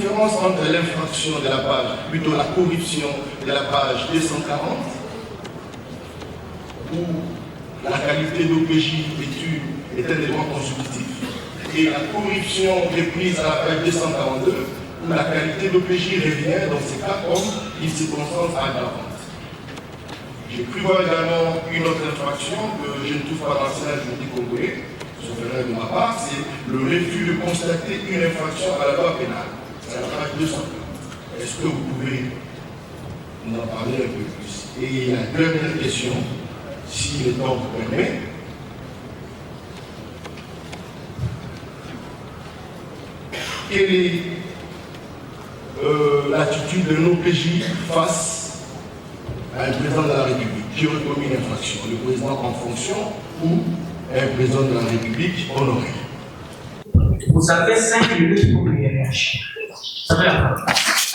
différence entre l'infraction de la page, plutôt la corruption de la page 240, où la qualité d'OPJ est un élément consultif, et la corruption reprise à la page 242, où la qualité d'OPJ revient dans ces cas comme une circonstance aggravante. J'ai cru voir également une autre infraction que je ne trouve pas dans l'ancien juridique congolais, sauf erreur de ma part, c'est le refus de constater une infraction à la loi pénale. C'est la page 200. Est-ce que vous pouvez nous en parler un peu plus? Et la dernière question, si le temps vous permet, quelle est l'attitude de nos PJ face à un président de la République qui aurait commis une infraction, le président en fonction ou un président de la République honoré? Vous avez 5 minutes pour réagir.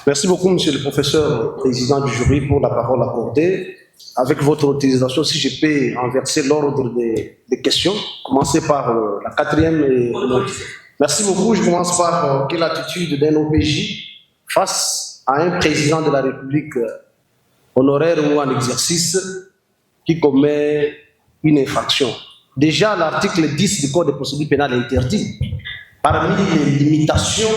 Merci beaucoup, monsieur le professeur président du jury, pour la parole accordée. Avec votre autorisation, si je peux renverser l'ordre des questions, commencer par la quatrième et l'autre. Merci beaucoup. Je commence par quelle attitude d'un OPJ face à un président de la République honoraire ou en exercice qui commet une infraction. Déjà, l'article 10 du Code de procédure pénale interdit, parmi les limitations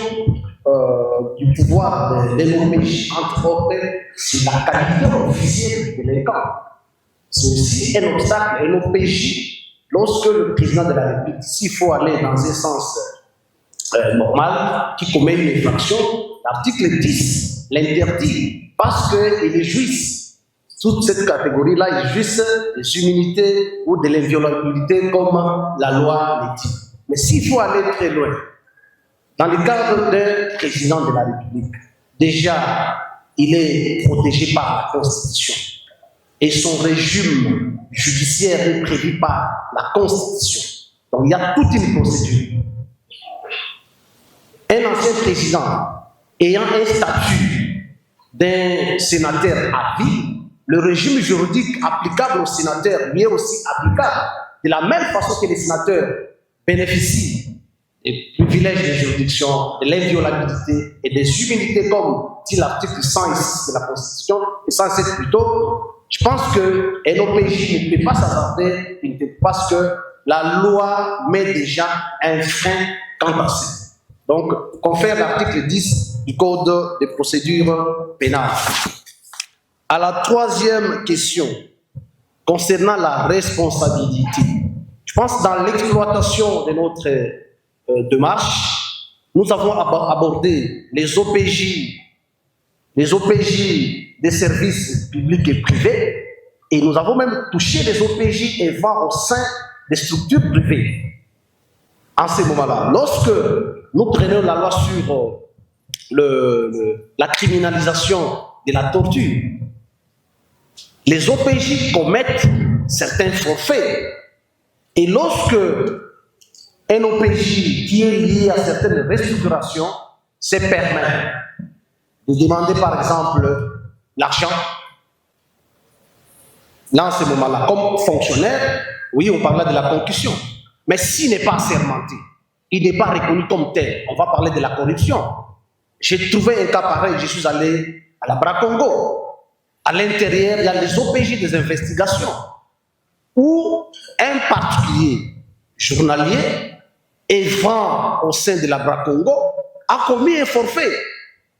du pouvoir d'un OPJ, entre autres, c'est la qualité officielle du délinquant. C'est aussi un obstacle, un OPJ, lorsque le président de la République, s'il faut aller dans un sens normal, qui commet une infraction, l'article 10 l'interdit parce qu'il est jouisse. Toute cette catégorie-là, il jouisse des immunités ou de l'inviolabilité comme la loi le dit. Mais s'il faut aller très loin, dans le cadre d'un président de la République, déjà, il est protégé par la Constitution et son régime judiciaire est prévu par la Constitution. Donc il y a toute une procédure. Un ancien président ayant un statut d'un sénateur à vie, le régime juridique applicable aux sénateurs lui est aussi applicable. De la même façon que les sénateurs bénéficient des privilèges de juridiction, de l'inviolabilité et des immunités, comme dit l'article 106 de la Constitution, et 107 plutôt, je pense qu'un OPJ ne peut pas s'attarder parce que la loi met déjà un frein quant à ça. Donc, confère l'article 10 du Code de procédure pénale. À la troisième question, concernant la responsabilité, je pense que dans l'exploitation de notre démarche, nous avons abordé les OPJ des services publics et privés, et nous avons même touché les OPJ et va au sein des structures privées. En ce moment-là, lorsque nous prenons la loi sur la criminalisation de la torture, les OPJ commettent certains forfaits. Et lorsque un OPJ qui est lié à certaines restructurations se permet de demander par exemple l'argent, là en ce moment-là, comme fonctionnaire, oui, on parlait de la concussion. Mais s'il n'est pas assermenté, il n'est pas reconnu comme tel, on va parler de la corruption. J'ai trouvé un cas pareil, je suis allé à la Bracongo. À l'intérieur, il y a les OPJ des investigations, où un particulier journalier et vend au sein de la Bracongo a commis un forfait,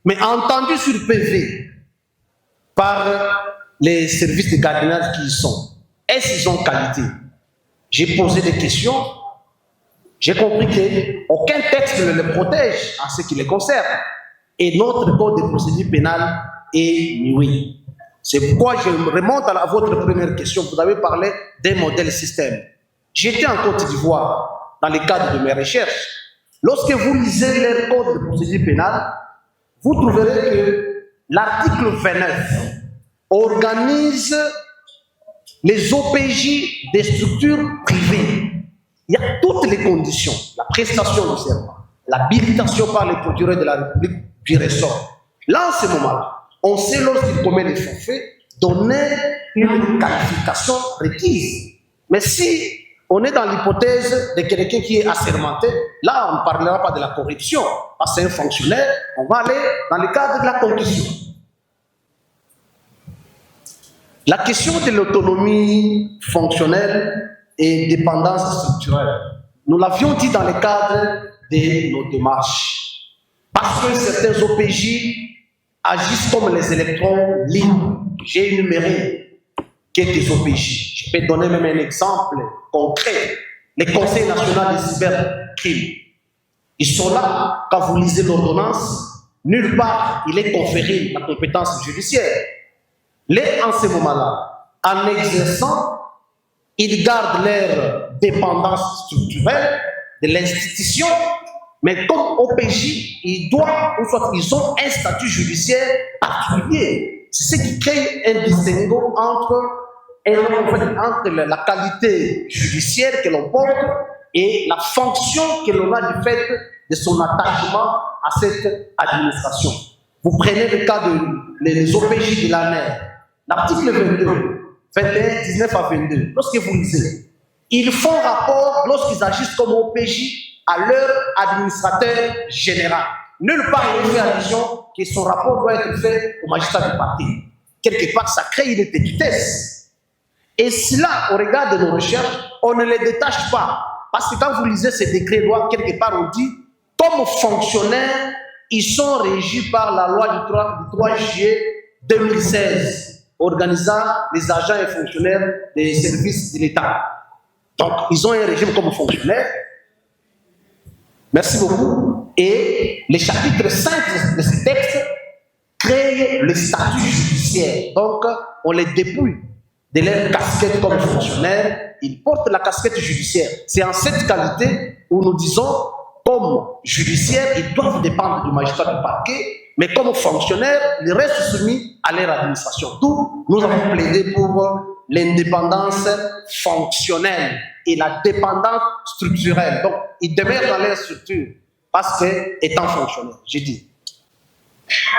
mais entendu sur PV par les services de gardiennage qui y sont. Est-ce qu'ils ont qualité? J'ai posé des questions, j'ai compris qu'aucun texte ne les protège en ce qui les concerne. Et notre code de procédure pénale est nuit. C'est pourquoi je remonte à votre première question. Vous avez parlé d'un modèle système. J'étais en Côte d'Ivoire dans le cadre de mes recherches. Lorsque vous lisez leur code de procédure pénale, vous trouverez que l'article 29 organise les OPJ des structures privées. Il y a toutes les conditions, la prestation de serment, l'habilitation par le procureur de la République du ressort. Là, en ce moment-là, on sait lorsqu'il commet des forfaits, donner une qualification requise. Mais si on est dans l'hypothèse de quelqu'un qui est assermenté. Là, on ne parlera pas de la corruption, parce que c'est un fonctionnaire. On va aller dans le cadre de la concussion. La question de l'autonomie fonctionnelle et dépendance structurelle, nous l'avions dit dans le cadre de nos démarches. Parce que certains OPJ agissent comme les électrons libres. J'ai énuméré quelques OPJ. Je peux donner même un exemple concret. Le Conseil national des cybercrimes. Ils sont là, quand vous lisez l'ordonnance, nulle part il est conféré la compétence judiciaire. En ce moment-là, en exerçant, ils gardent leur dépendance structurelle de l'institution, mais comme OPJ, ils ont un statut judiciaire particulier. C'est ce qui crée un distinguo entre la qualité judiciaire que l'on porte et la fonction que l'on a du fait de son attachement à cette administration. Vous prenez le cas des OPJ de l'ANER, l'article 22, 21, 19 à 22, lorsque vous lisez, ils font rapport lorsqu'ils agissent comme OPJ à leur administrateur général. Nulle part il est fait allusion que son rapport doit être fait au magistrat du parti. Quelque part, ça crée une petitesse. Et cela, au regard de nos recherches, on ne les détache pas. Parce que quand vous lisez ces décrets-lois, quelque part on dit, comme fonctionnaires, ils sont régis par la loi du 3 juillet 2016, organisant les agents et fonctionnaires des services de l'État. Donc, ils ont un régime comme fonctionnaires. Merci beaucoup. Et le chapitre 5 de ce texte crée le statut judiciaire. Donc, on les dépouille de leur casquette comme fonctionnaire. Ils portent la casquette judiciaire. C'est en cette qualité où nous disons, comme judiciaires, ils doivent dépendre du magistrat du parquet, mais comme fonctionnaires, ils restent soumis à leur administration. D'où nous avons plaidé pour l'indépendance fonctionnelle et la dépendance structurelle. Donc, ils demeurent dans leur structure parce qu'étant fonctionnaires, j'ai dit.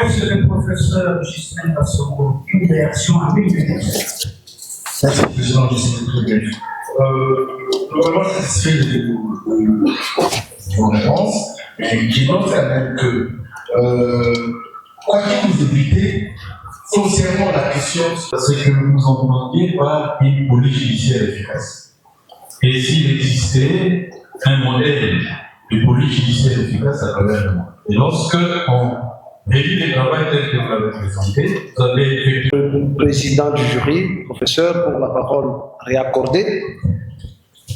Monsieur le professeur Justin Bassongo, une réaction à 1 minute. Merci, Président Justin. Globalement satisfait de vos réponses, mais je note quand même que, quoi qu'il vous députés, foncièrement la question, c'est que vous entendiez par une police judiciaire efficace. Et s'il existait un modèle de police judiciaire efficace à travers le monde. Et lorsque on réduit les travail tel que vous l'avez présenté, vous avez effectué. Le président du jury, professeur, pour la parole réaccordée.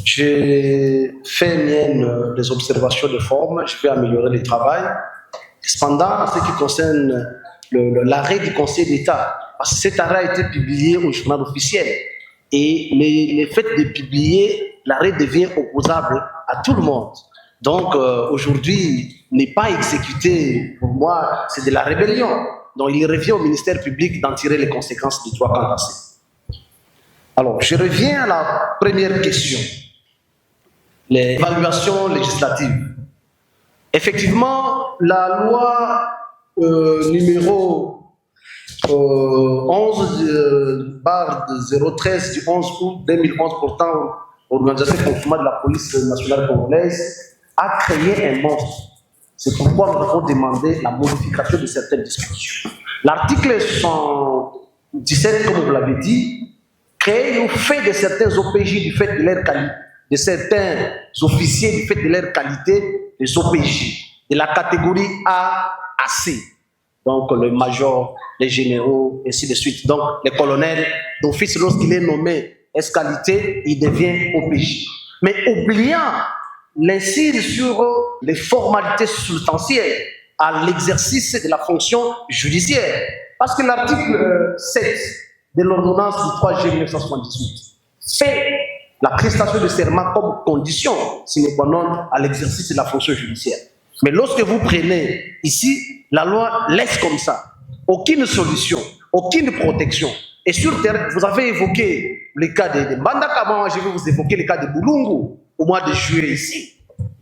J'ai fait mienne des observations de forme, je vais améliorer le travail. Cependant, en ce qui concerne l'arrêt du Conseil d'État, parce que cet arrêt a été publié au journal officiel, et le fait de publier, l'arrêt devient opposable à tout le monde. Donc aujourd'hui, n'est pas exécuté, pour moi, c'est de la rébellion. Donc il revient au ministère public d'en tirer les conséquences des droits candidatés. Alors, je reviens à la première question. L'évaluation législative. Effectivement, la loi numéro 11/013 du 11 août 2011 portant organisation et fonctionnement de la police nationale congolaise a créé un monstre. C'est pourquoi nous avons demandé la modification de certaines dispositions. L'article 117, comme vous l'avez dit, crée au fait de certains OPJ du fait de leur qualité, de certains officiers du fait de leur qualité, des OPJ, de la catégorie A à C. Donc le major, les généraux, ainsi de suite. Donc les colonels d'office, lorsqu'il est nommé S-qualité, il devient OPJ. Mais oubliant l'incide sur les formalités substantielles à l'exercice de la fonction judiciaire. Parce que l'article 7 de l'ordonnance du 3 juillet 1978 fait la prestation de serment comme condition sine qua non à l'exercice de la fonction judiciaire. Mais lorsque vous prenez ici, la loi laisse comme ça. Aucune solution, aucune protection. Et sur terre, vous avez évoqué le cas de Mbandaka, moi je vais vous évoquer le cas de Boulungu au mois de juillet ici.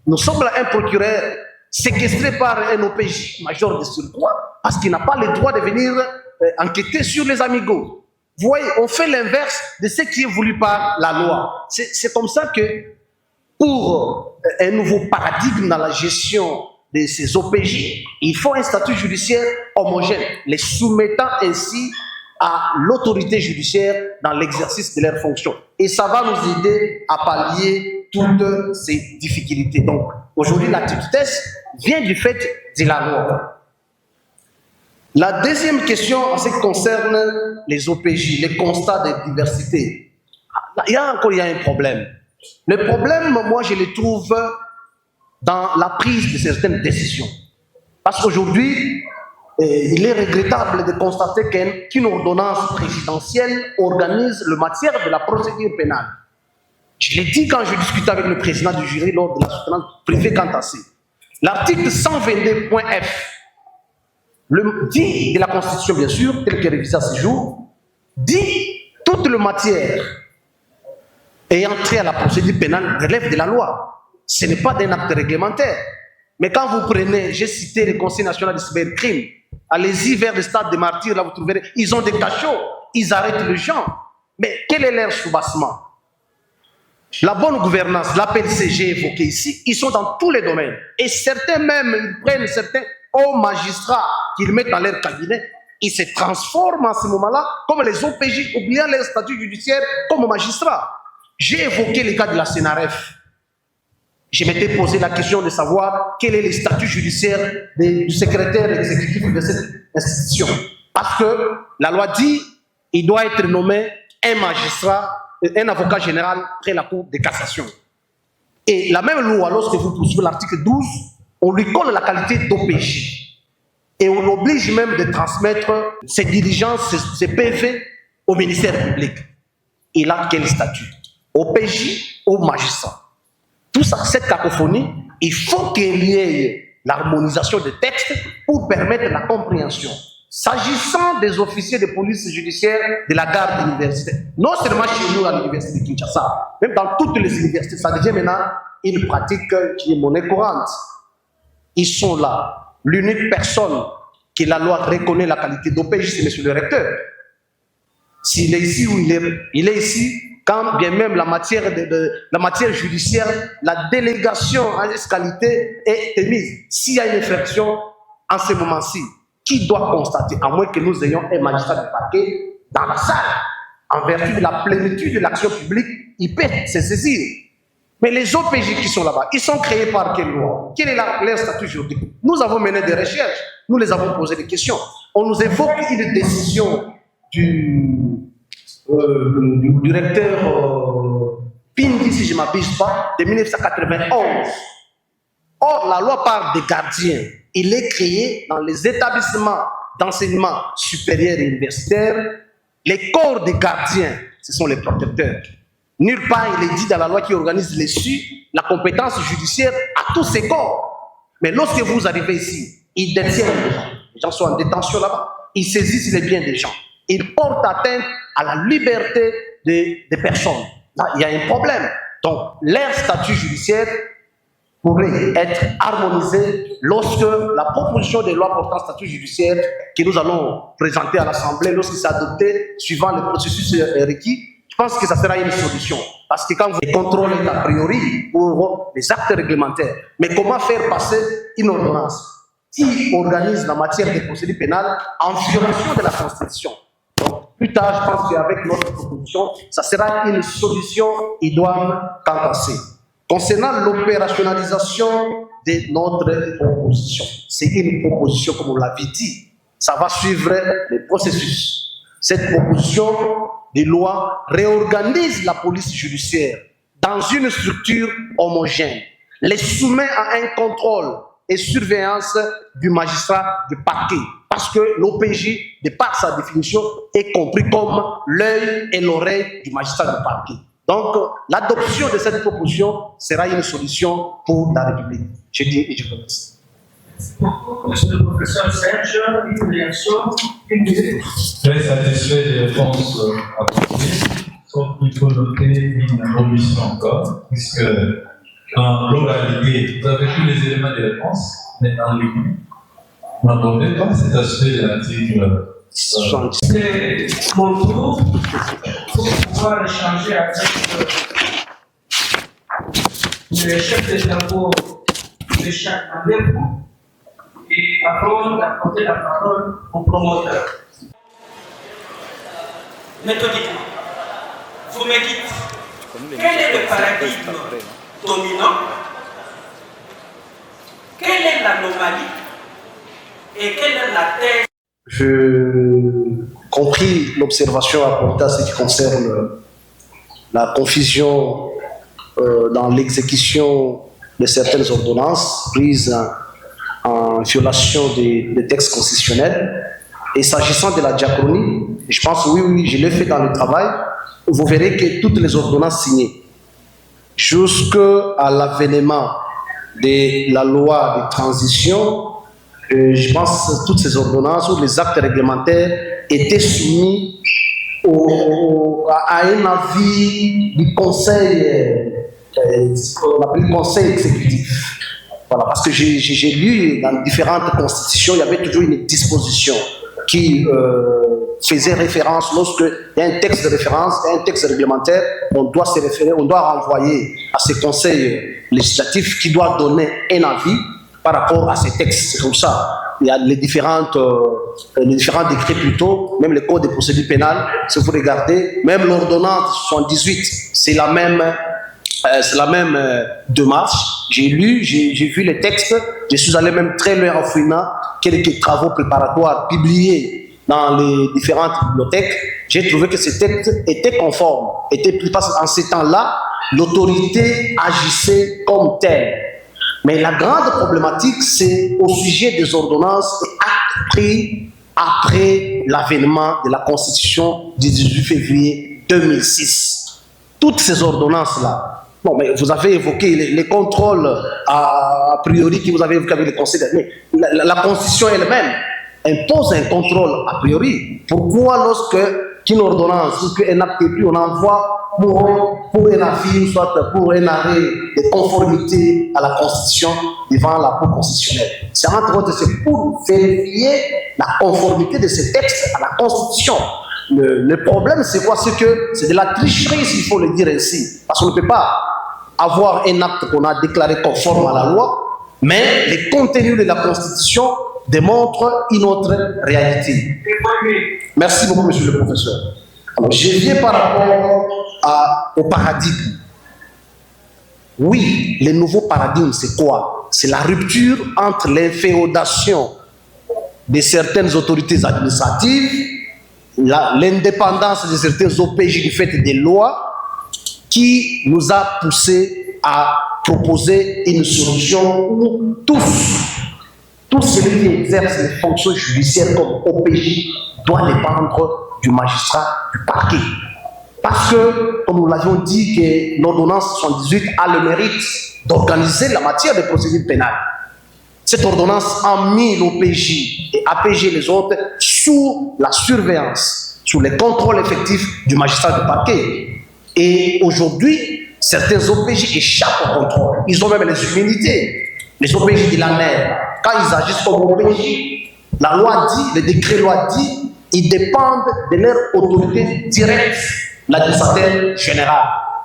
Nous sommes là un procureur séquestré par un OPJ major de surcroît parce qu'il n'a pas le droit de venir enquêter sur les amigos. Vous voyez, on fait l'inverse de ce qui est voulu par la loi. C'est comme ça que pour un nouveau paradigme dans la gestion de ces OPJ, il faut un statut judiciaire homogène, les soumettant ainsi à l'autorité judiciaire dans l'exercice de leurs fonctions. Et ça va nous aider à pallier toutes ces difficultés. Donc, aujourd'hui, l'activité vient du fait de la loi. La deuxième question en ce qui concerne les OPJ, les constats de diversité. Il y a un problème. Le problème, moi, je le trouve dans la prise de certaines décisions. Parce qu'aujourd'hui, il est regrettable de constater qu'une ordonnance présidentielle organise le matière de la procédure pénale. Je l'ai dit quand je discutais avec le président du jury lors de la soutenance privée quant à ça. L'article 122.f, le dit de la Constitution, bien sûr, tel que révisé à ce jour, dit toute la matière ayant trait à la procédure pénale relève de la loi. Ce n'est pas d'un acte réglementaire. Mais quand vous prenez, j'ai cité le Conseil national de cybercrime, allez-y vers le stade des martyrs, là vous trouverez, ils ont des cachots, ils arrêtent les gens. Mais quel est leur soubassement? La bonne gouvernance, l'APLC, j'ai évoqué ici, ils sont dans tous les domaines. Et certains même, ils prennent certains hauts magistrats qu'ils mettent dans leur cabinet, ils se transforment en ce moment-là comme les OPJ, oubliant leur statut judiciaire comme magistrats. J'ai évoqué le cas de la CNRF. Je m'étais posé la question de savoir quel est le statut judiciaire du secrétaire exécutif de cette institution. Parce que la loi dit qu'il doit être nommé un magistrat, un avocat général près la Cour de cassation. Et la même loi, lorsque vous poursuivez l'article 12, on lui colle la qualité d'OPJ. Et on oblige même de transmettre ses diligences, ses PV au ministère public. Il a quel statut? OPJ ou magistrat? Tout ça, cette cacophonie, il faut qu'il y ait l'harmonisation des textes pour permettre la compréhension. S'agissant des officiers de police judiciaire de la garde universitaire, non seulement chez nous à l'université de Kinshasa, même dans toutes les universités, ça devient maintenant une pratique qui est monnaie courante. Ils sont là. L'unique personne que la loi reconnaît la qualité d'OPJ, c'est monsieur le recteur. S'il est ici ou il est ici, quand bien même la matière judiciaire, la délégation en cette qualité est émise. S'il y a une infraction en ce moment-ci, qui doit constater, à moins que nous ayons un magistrat de parquet dans la salle, en vertu de la plénitude de l'action publique, il peut se saisir. Mais les OPJ qui sont là-bas, ils sont créés par quelle loi? Quel est leur statut juridique? Nous avons mené des recherches, nous les avons posé des questions. On nous évoque une décision du recteur Pindi, si je ne m'abuse pas, de 1991. Or, la loi parle des gardiens. Il est créé dans les établissements d'enseignement supérieur et universitaire. Les corps des gardiens, ce sont les protecteurs. Nulle part, il est dit dans la loi qui organise la compétence judiciaire à tous ces corps. Mais lorsque vous arrivez ici, ils détiennent les gens. Les gens sont en détention là-bas. Ils saisissent les biens des gens. Ils portent atteinte à la liberté des personnes. Là, il y a un problème. Donc, leur statut judiciaire pourrait être harmonisé lorsque la proposition de loi portant statut judiciaire que nous allons présenter à l'Assemblée, lorsqu'il s'est adopté suivant le processus requis, je pense que ça sera une solution. Parce que quand vous contrôlez a priori pour les actes réglementaires, mais comment faire passer une ordonnance qui organise la matière des procédures pénales en violation de la Constitution? Donc, plus tard, je pense qu'avec notre proposition, ça sera une solution idoine quant à ça. Concernant l'opérationnalisation de notre proposition, c'est une proposition, comme on l'avait dit, ça va suivre le processus. Cette proposition de loi réorganise la police judiciaire dans une structure homogène, les soumet à un contrôle et surveillance du magistrat du parquet, parce que l'OPJ, de par sa définition, est compris comme l'œil et l'oreille du magistrat du parquet. Donc, l'adoption de cette proposition sera une solution pour la République. Je dis et je vous remercie. Monsieur le professeur Serge, une réaction, une minute. Très satisfait des réponses apportées, sauf qu'il faut noter une omission encore, puisque dans l'oralité, vous avez tous les éléments de réponse, mais dans l'équipe, vous n'abordez pas cet aspect de l'article C'est mon tour pour pouvoir échanger avec le chef de travaux de chaque rendez-vous et avant d'apporter la parole au promoteur. Méthodiquement, vous me dites quel est le paradigme dominant, quelle est l'anomalie et quelle est la thèse. Je compris l'observation apportée à ce qui concerne la confusion dans l'exécution de certaines ordonnances prises en violation des textes constitutionnels. Et s'agissant de la diachronie, je pense oui, je l'ai fait dans le travail. Vous verrez que toutes les ordonnances signées, jusqu'à l'avènement de la loi de transition, je pense que toutes ces ordonnances ou les actes réglementaires étaient soumis à un avis du conseil, on appelle le conseil exécutif. Voilà, parce que j'ai lu dans différentes constitutions, il y avait toujours une disposition qui faisait référence, lorsqu'il y a un texte de référence, un texte réglementaire, on doit se référer, on doit renvoyer à ce conseil législatif qui doit donner un avis par rapport à ces textes. C'est comme ça. Il y a les différents décrets plutôt, même le code de procédure pénale, si vous regardez, même l'ordonnance 78, c'est la même démarche. J'ai lu, j'ai vu les textes, je suis allé même très loin en fouillant quelques travaux préparatoires publiés dans les différentes bibliothèques. J'ai trouvé que ces textes étaient conformes, parce qu'en ces temps-là, l'autorité agissait comme telle. Mais la grande problématique, c'est au sujet des ordonnances et actes pris après l'avènement de la Constitution du 18 février 2006. Toutes ces ordonnances-là, bon, mais vous avez évoqué les contrôles a priori que vous avez évoqué avec les conseils, mais la Constitution elle-même impose un contrôle a priori. Pourquoi lorsque une ordonnance, lorsqu'un acte est pris, on envoie pour un avis, soit pour un arrêt de conformité à la Constitution devant la Cour constitutionnelle. C'est entre autres, c'est pour vérifier la conformité de ces textes à la Constitution. Le problème, c'est quoi? C'est que c'est de la tricherie, s'il faut le dire ainsi. Parce qu'on ne peut pas avoir un acte qu'on a déclaré conforme à la loi, mais les contenus de la Constitution démontrent une autre réalité. Merci beaucoup, monsieur le professeur. Alors, je viens par rapport au paradigme. Oui, le nouveau paradigme, c'est quoi? C'est la rupture entre l'inféodation de certaines autorités administratives, l'indépendance de certains OPJ du fait des lois, qui nous a poussé à proposer une solution où tous ceux qui exercent les fonctions judiciaires comme OPJ doivent dépendre du magistrat du parquet. Parce que, comme nous l'avions dit, que l'ordonnance 78 a le mérite d'organiser la matière des procédures pénales. Cette ordonnance a mis l'OPJ et APG les autres sous la surveillance, sous les contrôles effectifs du magistrat du parquet. Et aujourd'hui, certains OPJ échappent au contrôle. Ils ont même les immunités. Les OPJ de la mer, quand ils agissent comme OPJ, la loi dit, le décret loi dit, ils dépendent de leur autorité directe, l'administrateur général.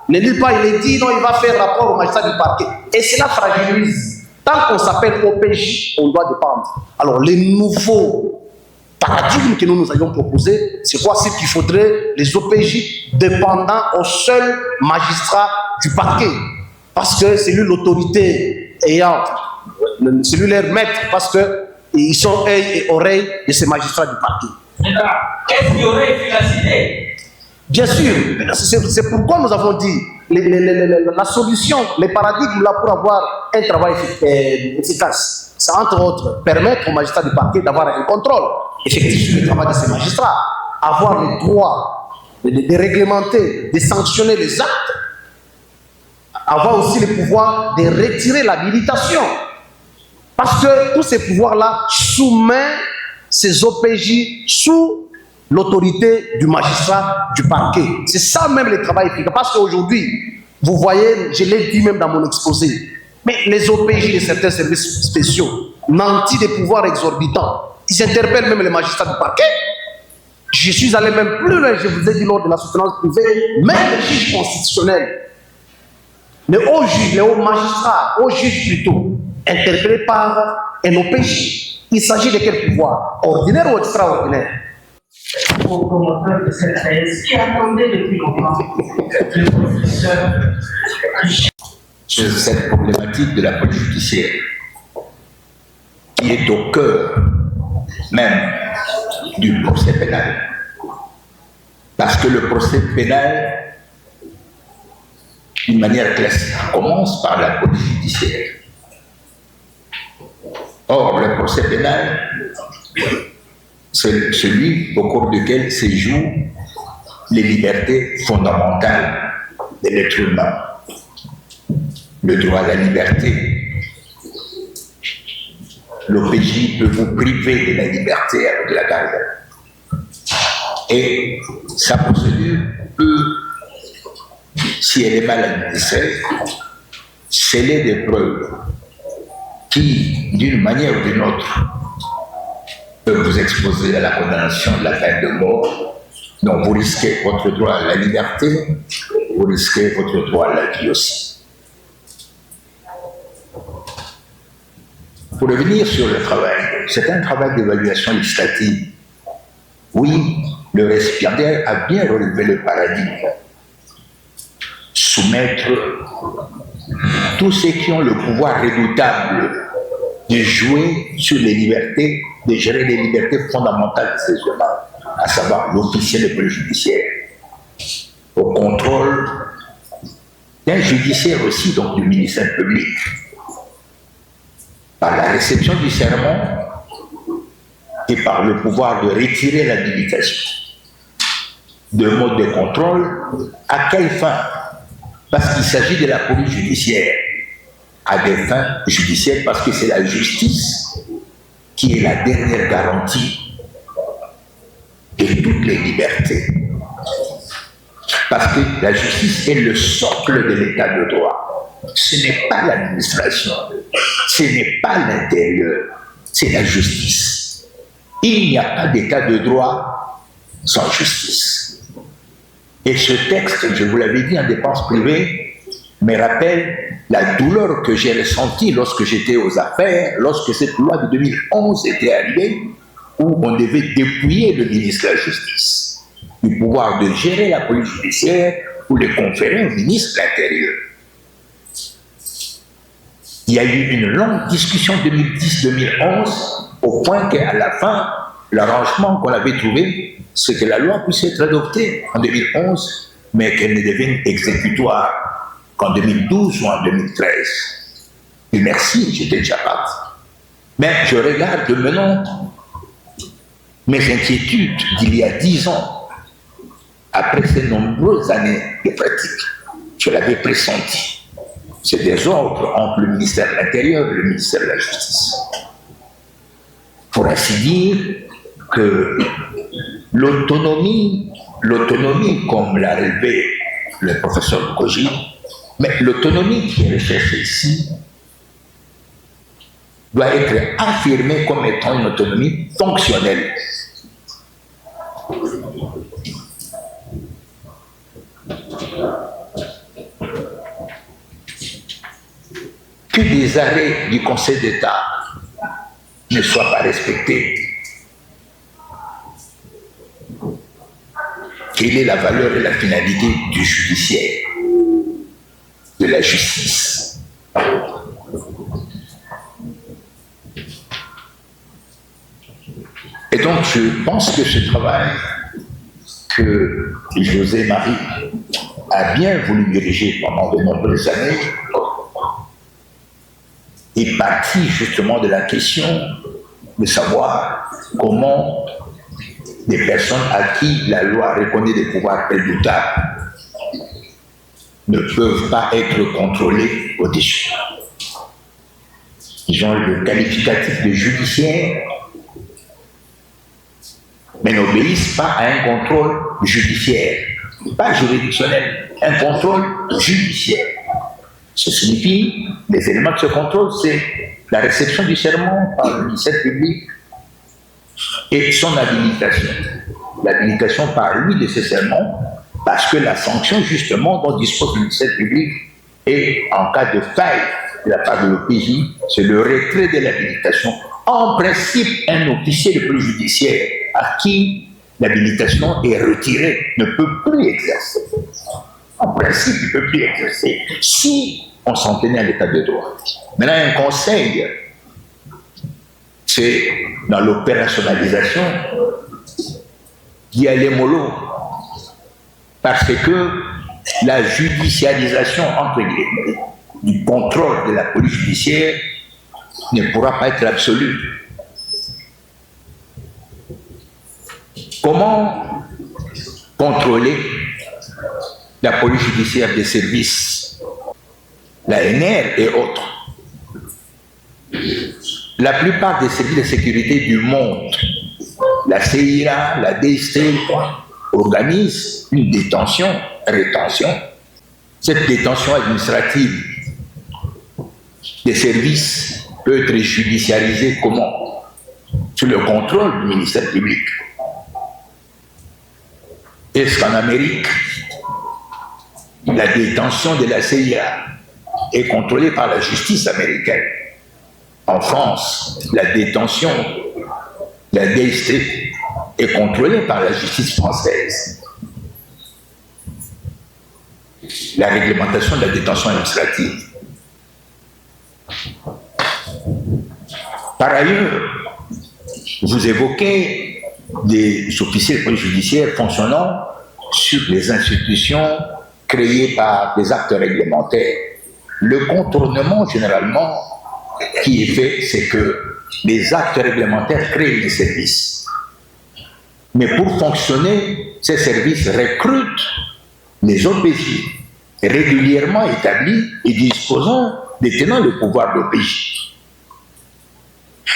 Ne dit pas, il est dit, non, il va faire rapport au magistrat du parquet. Et cela fragilise. Tant qu'on s'appelle OPJ, on doit dépendre. Alors, les nouveaux paradigmes que nous avions proposés, c'est quoi? C'est qu'il faudrait les OPJ dépendant au seul magistrat du parquet. Parce que c'est lui l'autorité ayant, c'est lui leur maître, parce qu'ils sont œil et oreille de ces magistrats du parquet. Est-ce qu'il y aurait efficacité? Bien sûr, c'est pourquoi nous avons dit la solution, les paradigmes là pour avoir un travail efficace, c'est entre autres permettre aux magistrats du parquet d'avoir un contrôle effectif sur le travail de ces magistrats, avoir le droit de réglementer, de sanctionner les actes, avoir aussi le pouvoir de retirer l'habilitation. Parce que tous ces pouvoirs-là soumettent ces OPJ sous l'autorité du magistrat du parquet. C'est ça même le travail efficace. Parce qu'aujourd'hui, vous voyez, je l'ai dit même dans mon exposé, mais les OPJ de certains services spéciaux, nantis des pouvoirs exorbitants, ils interpellent même les magistrats du parquet Je suis allé même plus loin, je vous ai dit lors de la soutenance privée, même les juges constitutionnels, les hauts juges, les hauts magistrats, hauts juges plutôt, interpellés par un OPJ. Il s'agit de quel pouvoir? Ordinaire ou extraordinaire? Aux promoteurs de cette thèse qui attendaient depuis longtemps le professeur sur cette problématique de la police judiciaire, qui est au cœur même du procès pénal. Parce que le procès pénal, d'une manière classique, commence par la police judiciaire. Or, le procès pénal, c'est celui au cours duquel se jouent les libertés fondamentales de l'être humain. Le droit à la liberté. L'OPJ peut vous priver de la liberté avec la garde. Et sa procédure peut, si elle est mal administrée, sceller des preuves qui, d'une manière ou d'une autre, peuvent vous exposer à la condamnation de la peine de mort. Donc vous risquez votre droit à la liberté, vous risquez votre droit à la vie aussi. Pour revenir sur le travail, c'est un travail d'évaluation législative. Oui, le récipiendaire a bien relevé le paradigme. Soumettre tous ceux qui ont le pouvoir redoutable de jouer sur les libertés, de gérer les libertés fondamentales de ces humains, à savoir l'officier de police judiciaire, au contrôle d'un judiciaire aussi, donc du ministère public, par la réception du serment et par le pouvoir de retirer l'habilitation. Deux modes de contrôle, à quelle fin? Parce qu'il s'agit de la police judiciaire, à des fins judiciaires, parce que c'est la justice qui est la dernière garantie de toutes les libertés. Parce que la justice est le socle de l'état de droit. Ce n'est pas l'administration, ce n'est pas l'intérieur, c'est la justice. Il n'y a pas d'état de droit sans justice. Et ce texte, je vous l'avais dit en dépenses privées, me rappelle la douleur que j'ai ressentie lorsque j'étais aux affaires, lorsque cette loi de 2011 était arrivée, où on devait dépouiller le ministre de la Justice du pouvoir de gérer la police judiciaire ou le conférer au ministre de l'Intérieur. Il y a eu une longue discussion 2010-2011 au point qu'à la fin, l'arrangement qu'on avait trouvé, c'est que la loi puisse être adoptée en 2011, mais qu'elle ne devienne exécutoire qu'en 2012 ou en 2013. Et merci, j'étais déjà parti. Mais je regarde maintenant mes inquiétudes d'il y a 10 ans, après ces nombreuses années de pratique. Je l'avais pressenti. C'est des ordres entre le ministère de l'Intérieur et le ministère de la Justice. Pour ainsi dire que l'autonomie, comme l'a relevé le professeur Koji, mais l'autonomie qui est recherchée ici doit être affirmée comme étant une autonomie fonctionnelle. Que des arrêts du Conseil d'État ne soient pas respectés. Quelle est la valeur et la finalité du judiciaire, de la justice? Et donc je pense que ce travail que José Marie a bien voulu diriger pendant de nombreuses années est parti justement de la question de savoir comment des personnes à qui la loi reconnaît des pouvoirs redoutables ne peuvent pas être contrôlées au-dessus. Ils ont le qualificatif de judiciaire, mais n'obéissent pas à un contrôle judiciaire, pas juridictionnel, un contrôle judiciaire. Ce signifie, les éléments de ce contrôle, c'est la réception du serment par le ministère public et son habilitation. l'habilitation par lui nécessairement, parce que la sanction justement dont dispose le ministère public et en cas de faille de la part de l'OPJ, c'est le retrait de l'habilitation. En principe, un officier de police judiciaire à qui l'habilitation est retirée ne peut plus exercer. En principe, il ne peut plus exercer si on s'en tenait à l'état de droit. Maintenant, un conseil, c'est dans l'opérationnalisation d'y aller mollo, parce que la judicialisation, entre guillemets, du contrôle de la police judiciaire ne pourra pas être absolue. Comment contrôler la police judiciaire des services, l'ANR et autres? La plupart des services de sécurité du monde, la CIA, la DST, organisent une rétention. Cette détention administrative des services peut être judiciarisée comment? Sous le contrôle du ministère public. Est-ce qu'en Amérique, la détention de la CIA est contrôlée par la justice américaine? En France, la détention de la DST est contrôlée par la justice française. La réglementation de la détention administrative. Par ailleurs, vous évoquez des officiers de police judiciaire fonctionnant sur les institutions créées par des actes réglementaires. Le contournement, généralement, qui est fait, c'est que les actes réglementaires créent des services. Mais pour fonctionner, ces services recrutent les OPJ régulièrement établis et détenant le pouvoir d'OPJ.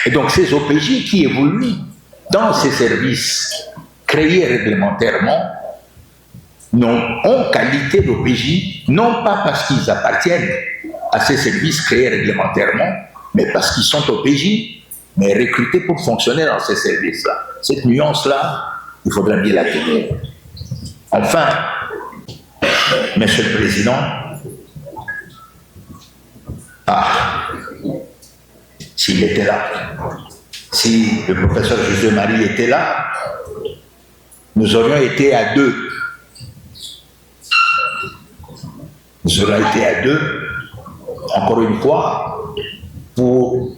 Et donc ces OPJ qui évoluent dans ces services créés réglementairement ont qualité d'OPJ, non pas parce qu'ils appartiennent à ces services créés réglementairement, mais parce qu'ils sont OPJ, mais recrutés pour fonctionner dans ces services-là. Cette nuance-là, il faudra bien la tenir. Enfin, Monsieur le Président, s'il était là, si le professeur José Marie était là, nous aurions été à deux. Nous aurions été à deux, encore une fois, pour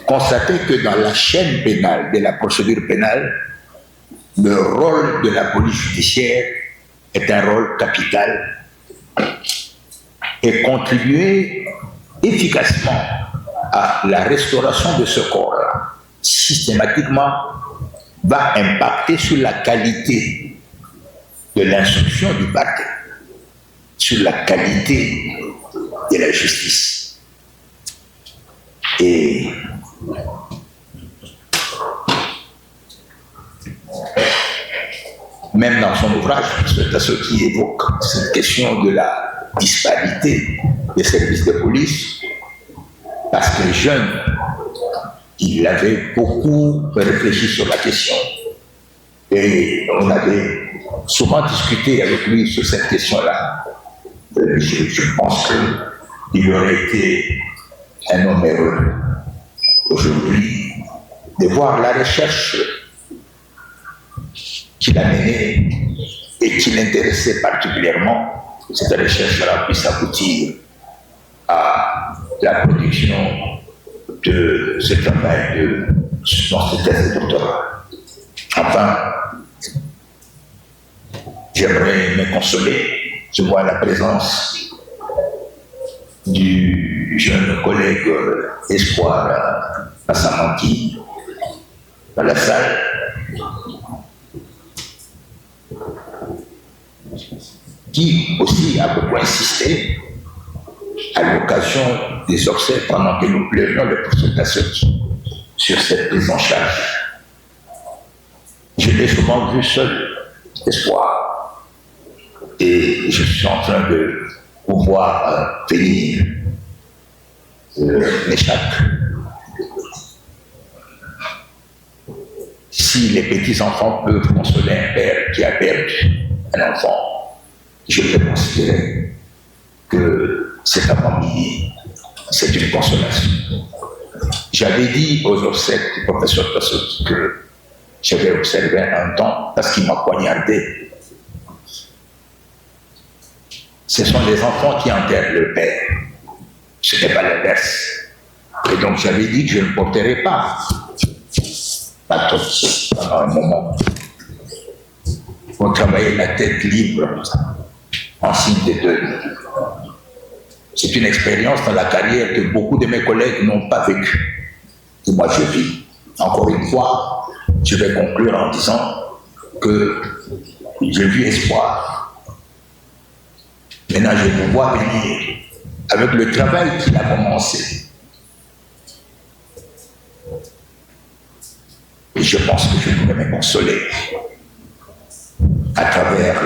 constater que dans la chaîne pénale, de la procédure pénale, le rôle de la police judiciaire est un rôle capital et contribuer efficacement à la restauration de ce corps-là, systématiquement, va impacter sur la qualité de l'instruction du parquet, sur la qualité de la justice. Et même dans son ouvrage, c'est à ceux qui évoquent cette question de la disparité des services de police, parce que jeune, il avait beaucoup réfléchi sur la question. Et on avait souvent discuté avec lui sur cette question-là. Je pense qu'il aurait été un homme heureux aujourd'hui de voir la recherche qu'il a menée et qui l'intéressait particulièrement, que cette recherche-là puisse aboutir à la production de ce travail dans ce thèse de doctorat. Enfin, j'aimerais me consoler. Je vois la présence du jeune collègue Espoir Passamanti dans la salle. Qui aussi a beaucoup insisté à l'occasion des obsèques pendant que nous pleurions le professeur sur cette prise en charge. Je l'ai souvent vu seul, Espoir, et je suis en train de pouvoir venir l'échappe. Si si les petits-enfants peuvent consoler un père qui a perdu un enfant, je peux considérer que cet avant-midi, c'est une consolation. J'avais dit aux obsèques du professeur Tassotti que j'avais observé un temps parce qu'il m'a poignardé. Ce sont les enfants qui enterrent le père. Ce n'était pas l'inverse. Et donc j'avais dit que je ne porterai pas pendant un moment. On travaillait la tête libre en signe de deuil. C'est une expérience dans la carrière que beaucoup de mes collègues n'ont pas vécue. Et moi je vis. Encore une fois, je vais conclure en disant que j'ai vu espoir. Maintenant je me vois venir avec le travail qu'il a commencé. Et je pense que je pourrais me consoler à travers la